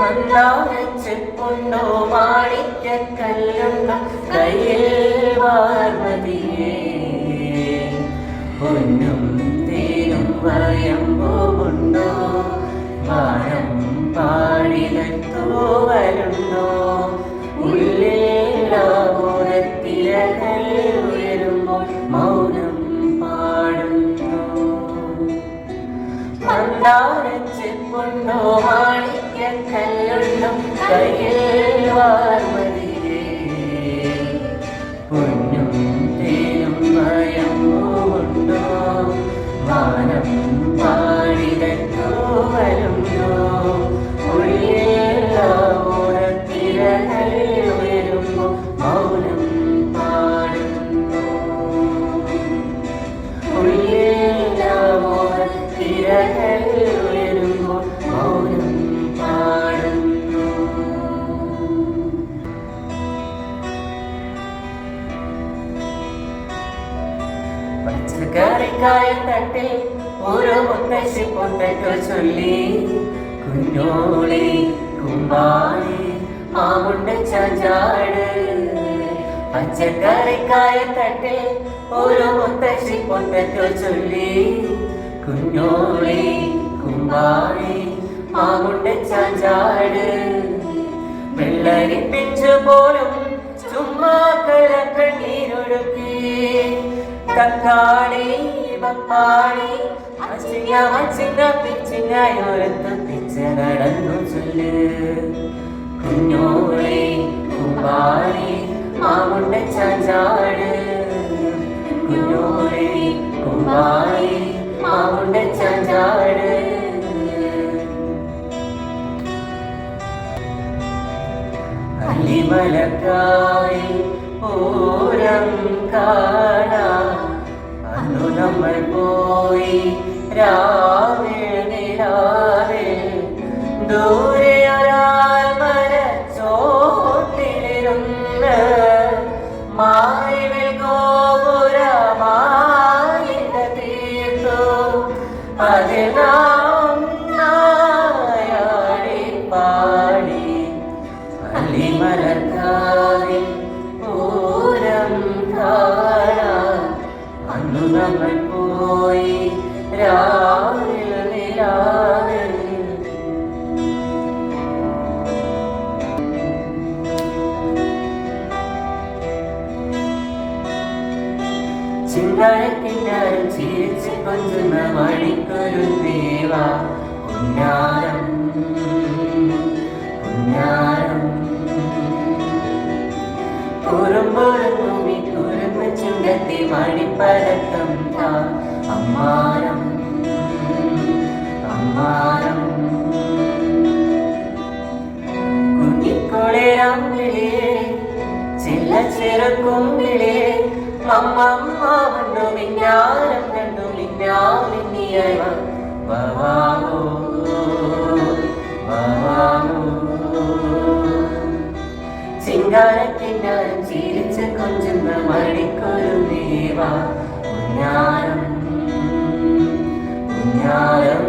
മന്ദാരച്ചെപ്പുണ്ടോ മാണിക്യക്കല്ലുണ്ടോ കയ്യിൽ വാർമതിയേ പൊന്നും തേനും വയമ്പുമുണ്ടോ വാനം പാടിലത്തൂവലുണ്ടോ ഉള്ളിലാമോരത്തിരകൾ ഉയരുമ്പോൾ മൗനം പാടുന്നു മന്ദാരച്ചെപ്പുണ്ടോ മാണിക്യക്കല്ലുണ്ടോ കയ്യിൽ വാർമതിയേ പൊന്നും തേനും വയമ്പുമുണ്ടോ വാനം പാടിലത്തൂവലുണ്ടോ ഉള്ളിലാമോരത്തിരകൾ ഉയരുമ്പോൾ മൗനം പാടുന്നു ഉള്ളിലാമോരത്തിരകൾ ഉയരുമ്പോൾ മൗനം പാടുന്നു. പച്ചക്കറിക്കായ തട്ടിൽ ഓരോ മുത്തശ്ശി പൊട്ടറ്റോ ചൊല്ലി കുഞ്ഞോളി കുമ്പാളി മാമുണ്ട ചാഞ്ചാട് പച്ചക്കറിക്കായ തട്ടിൽ ഓരോ മുത്തശ്ശി പൊട്ടറ്റോ ചൊല്ലി കുഞ്ഞോളി കുമ്പാളി മാമുണ്ട ചാഞ്ചാട് വെള്ളരി പിഞ്ചു പോലും ചുമ്മാ കണ്ണീരൊഴുക്കി തക്കാളി പപ്പാളി അച്ചിങ്ങ മച്ചിങ്ങ പിച്ചിങ്ങയോരത്ത് പിച്ച നടന്നു ചൊല്ല് കുഞ്ഞോളി കുമ്പാളി മാമുണ്ട ചാഞ്ചാട് കുഞ്ഞോളി കുമ്പാളി മാമുണ്ട ചാഞ്ചാട് അല്ലിമലക്കായി പൂരം കാണാൻ അന്നു നമ്മൾ പോയി രാവിൽ നിലാവിൽ ദൂരെ ഒരാൾ മരച്ചോട്ടിലിരുന്ന് മാറിവിൽ ഗോപുരമായിട്ട തീർത്തു അതിൽ നാം നായാടി പാടി അല്ലിമലക്കാവിൽ പൂരം കാണാൻ അന്നു നമ്മൾ പോയി രാവിൽ നിലാവിൽ ചിന്തഴക്കിന്നാരും ചിരിച്ച് കൊഞ്ചുന്ന മണിക്കൊരു ദേവ ഉന്നാരം ഉന്നാരം കുറുമ്പൊരുങ്ങി കുറുമ്പ് ചുണ്ടത്തി മണിപ്പടക്കം താ അമ്മാരം അമ്മാരം കുഞ്ഞിക്കൊളേരാമ്പിളേ ചില്ല ചെറുക്കുമ്പിളേ അമ്മമ്മ കണ്ടു മിന്നാരം കണ്ടു മിന്നാമിന്നിയായി വാവാമോ വാവാമോ ചിങ്കാരക്കിന്നാരം ചിരിച്ച് കൊഞ്ചുന്ന മണിക്കൊരു ദേവ ഉന്നാരം ഉന്നാരം